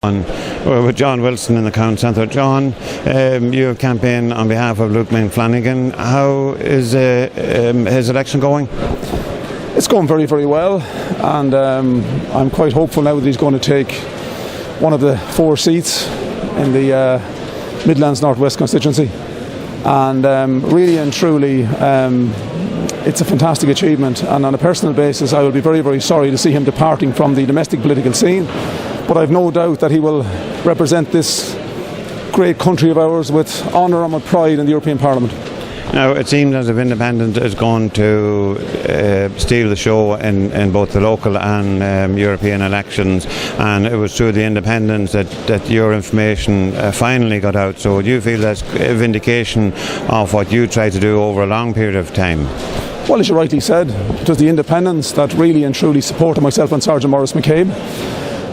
With John Wilson in the Crown Centre. John, you have campaigned on behalf of Luke Flanagan. How is his election going? It's going very, very well, and I'm quite hopeful now that he's going to take one of the 4 seats in the Midlands North West constituency. And really and truly, it's a fantastic achievement, and on a personal basis I will be very, very sorry to see him departing from the domestic political scene. But I've no doubt that he will represent this great country of ours with honour and with pride in the European Parliament. Now, it seems as if Independent is going to steal the show in both the local and European elections, and it was through the Independents that your information finally got out. So do you feel that's a vindication of what you tried to do over a long period of time? Well, as you rightly said, it was the Independents that really and truly supported myself and Sergeant Maurice McCabe.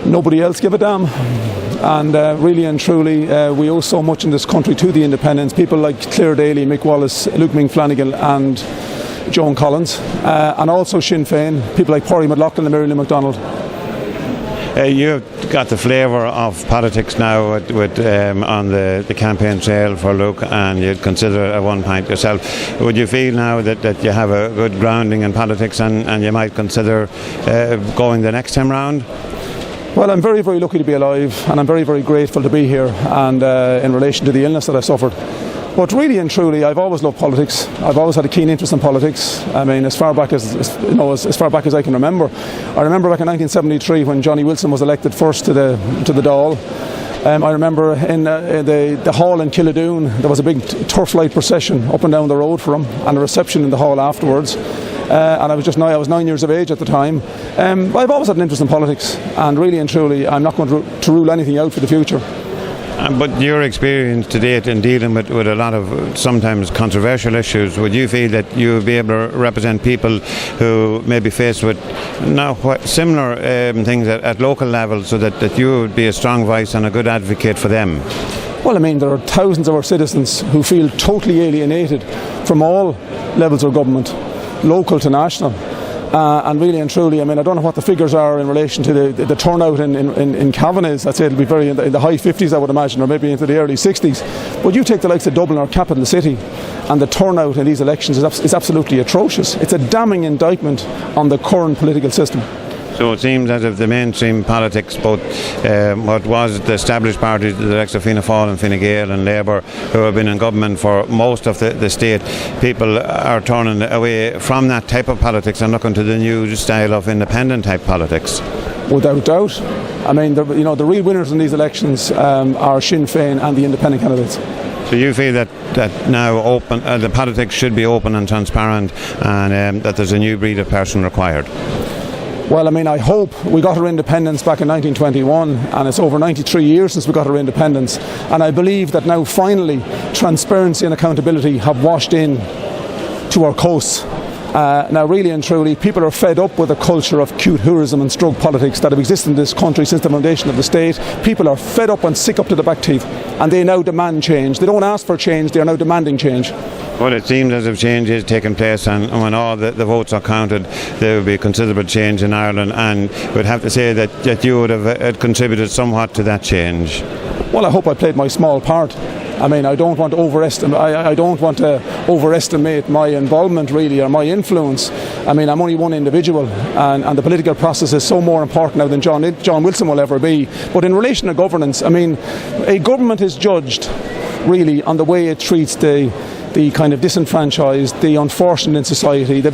Nobody else gave a damn, and really and truly we owe so much in this country to the Independents. People like Claire Daly, Mick Wallace, Luke Flanagan and Joan Collins, and also Sinn Féin, people like Pádraig McLaughlin and Mary Lou MacDonald. You've got the flavour of politics now with on the campaign trail for Luke, and you'd consider at one point yourself. Would you feel now that you have a good grounding in politics and you might consider going the next time round? Well, I'm very, very lucky to be alive, and I'm very, very grateful to be here, and in relation to the illness that I suffered. But really and truly, I've always loved politics. I've always had a keen interest in politics. I mean, as far back as far back as I can remember. I remember back in 1973 when Johnny Wilson was elected first to the Dáil. I remember in the hall in Killadoon there was a big turf light procession up and down the road for him, and a reception in the hall afterwards. And I was 9 years of age at the time. I've always had an interest in politics, and really and truly I'm not going to rule anything out for the future. But your experience to date in dealing with a lot of sometimes controversial issues, would you feel that you would be able to represent people who may be faced with similar things at local level, so that you would be a strong voice and a good advocate for them? Well, I mean, there are thousands of our citizens who feel totally alienated from all levels of government, local to national. And really and truly, I mean, I don't know what the figures are in relation to the turnout in Cavan is. I'd say it'll be very in the high 50s, I would imagine, or maybe into the early 60s. But you take the likes of Dublin, our capital city, and the turnout in these elections is absolutely atrocious. It's a damning indictment on the current political system. So it seems as if the mainstream politics, both what was the established parties, the likes of Fianna Fáil and Fine Gael and Labour, who have been in government for most of the state, people are turning away from that type of politics and looking to the new style of independent type politics. Without doubt. I mean, the real winners in these elections are Sinn Féin and the independent candidates. So you feel that now the politics should be open and transparent, and that there's a new breed of person required? Well, I mean, I hope. We got our independence back in 1921, and it's over 93 years since we got our independence, and I believe that now finally transparency and accountability have washed in to our coasts. Now, really and truly, people are fed up with a culture of cute tourism and stroke politics that have existed in this country since the foundation of the state. People are fed up and sick up to the back teeth, and they now demand change. They don't ask for change, they are now demanding change. Well, it seems as if change is taking place, and when all the votes are counted, there will be considerable change in Ireland, and we'd have to say that you would have contributed somewhat to that change. Well, I hope I played my small part. I mean, I don't want to overestimate my involvement, really, or my influence. I mean, I'm only one individual, and the political process is so more important now than John Wilson will ever be. But in relation to governance, I mean, a government is judged really on the way it treats the kind of disenfranchised, the unfortunate in society, the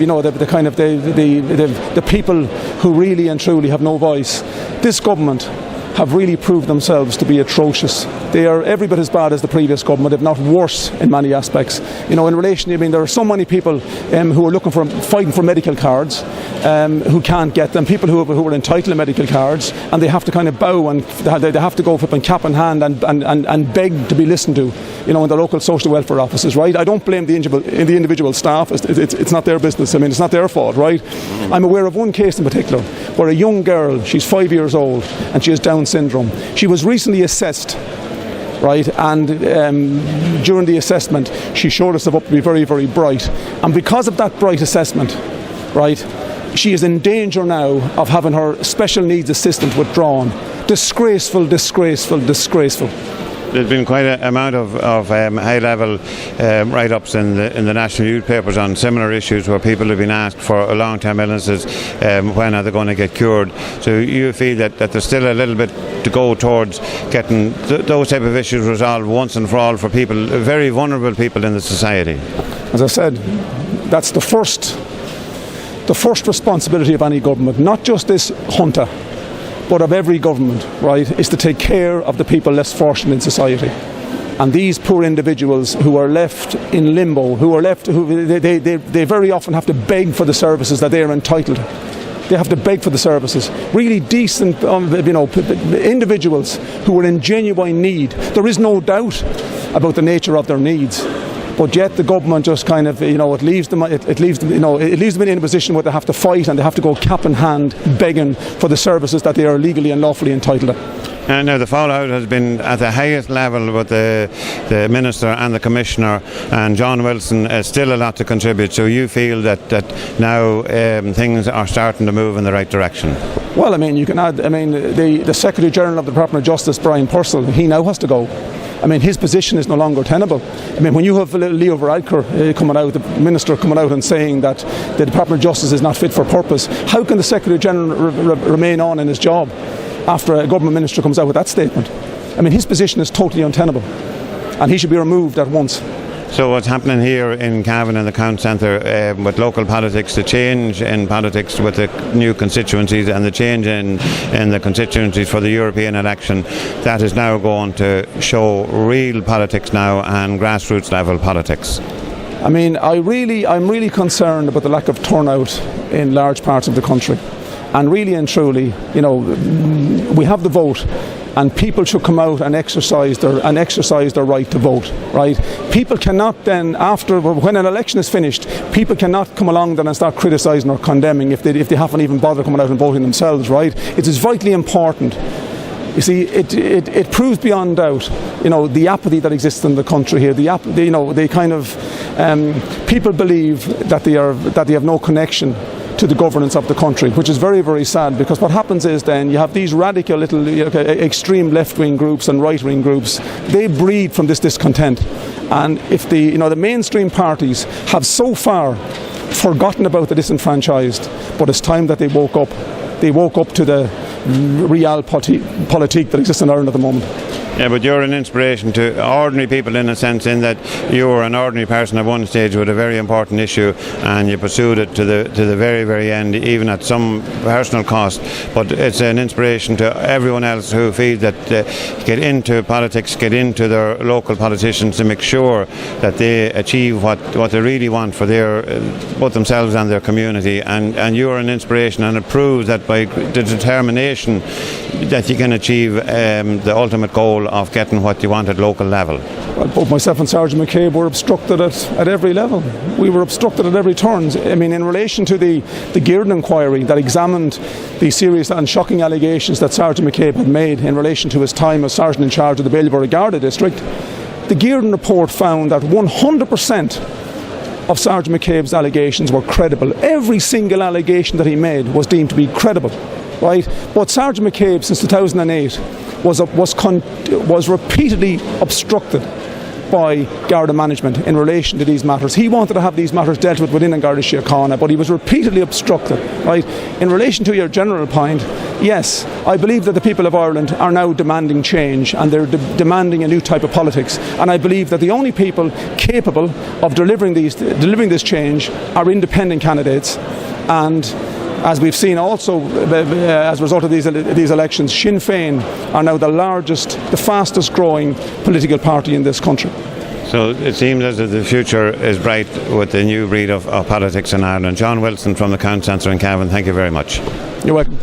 people who really and truly have no voice. This government have really proved themselves to be atrocious. They are every bit as bad as the previous government, if not worse in many aspects. You know, in relation, I mean, there are so many people who are fighting for medical cards, who can't get them, people who are entitled to medical cards, and they have to kind of bow, and they have to go flipping cap in hand and beg to be listened to, you know, in the local social welfare offices, right? I don't blame the individual staff. It's not their business. I mean, it's not their fault, right? I'm aware of one case in particular where a young girl, she's 5 years old, and she has Down syndrome. She was recently assessed, right, and during the assessment she showed herself up to be very, very bright, and because of that bright assessment, right, she is in danger now of having her special needs assistant withdrawn, Disgraceful, disgraceful, disgraceful. There's been quite an amount of high-level write-ups in the national newspapers on similar issues where people have been asked for long-term illnesses, when are they going to get cured. So you feel that there's still a little bit to go towards getting those type of issues resolved once and for all for people, very vulnerable people in the society. As I said, that's the first responsibility of any government, not just this junta, but of every government, right, is to take care of the people less fortunate in society. And these poor individuals who are left in limbo, they very often have to beg for the services that they are entitled to. They have to beg for the services. Really decent individuals who are in genuine need. There is no doubt about the nature of their needs. But yet the government just kind of, it leaves them in a position where they have to fight and they have to go cap in hand begging for the services that they are legally and lawfully entitled to. And now the fallout has been at the highest level with the Minister and the Commissioner, and John Wilson has still a lot to contribute. So you feel that now things are starting to move in the right direction? Well, you can add, the Secretary General of the Department of Justice, Brian Purcell, he now has to go. His position is no longer tenable. When you have Leo Varadkar coming out, the Minister coming out and saying that the Department of Justice is not fit for purpose, how can the Secretary General remain on in his job after a government minister comes out with that statement? His position is totally untenable and he should be removed at once. So what's happening here in Cavan in the County Centre with local politics, the change in politics with the new constituencies and the change in the constituencies for the European election, that is now going to show real politics now and grassroots level politics. I'm really concerned about the lack of turnout in large parts of the country. And really and truly, we have the vote. And people should come out and exercise their right to vote. Right? People cannot then, when an election is finished, people cannot come along then and start criticising or condemning if they haven't even bothered coming out and voting themselves. Right? It is vitally important. You see, it proves beyond doubt, the apathy that exists in the country here. People believe that they have no connection to the governance of the country, which is very, very sad, because what happens is then you have these radical little extreme left-wing groups and right-wing groups. They breed from this discontent, and if the mainstream parties have so far forgotten about the disenfranchised, but it's time that they woke up to the realpolitik that exists in Ireland at the moment. Yeah, but you're an inspiration to ordinary people in a sense, in that you were an ordinary person at one stage with a very important issue and you pursued it to the very, very end, even at some personal cost. But it's an inspiration to everyone else who feels that get into politics, get into their local politicians to make sure that they achieve what they really want for both themselves and their community. And you're an inspiration, and it proves that by the determination that you can achieve the ultimate goal of getting what you want at local level. Well, both myself and Sergeant McCabe were obstructed at every level. We were obstructed at every turn. In relation to the Gearan inquiry that examined the serious and shocking allegations that Sergeant McCabe had made in relation to his time as Sergeant in charge of the Bailieborough Garda district, the Gearan report found that 100% of Sergeant McCabe's allegations were credible. Every single allegation that he made was deemed to be credible. Right? But Sergeant McCabe, since 2008, was repeatedly obstructed by Garda management in relation to these matters. He wanted to have these matters dealt with within Garda Síochána, but he was repeatedly obstructed. Right? In relation to your general point, yes, I believe that the people of Ireland are now demanding change, and they're demanding a new type of politics. And I believe that the only people capable of delivering this change are independent candidates. And as we've seen also as a result of these elections, Sinn Féin are now the fastest growing political party in this country. So it seems as if the future is bright with the new breed of politics in Ireland. John Wilson from the County Centre in Cavan, thank you very much. You're welcome.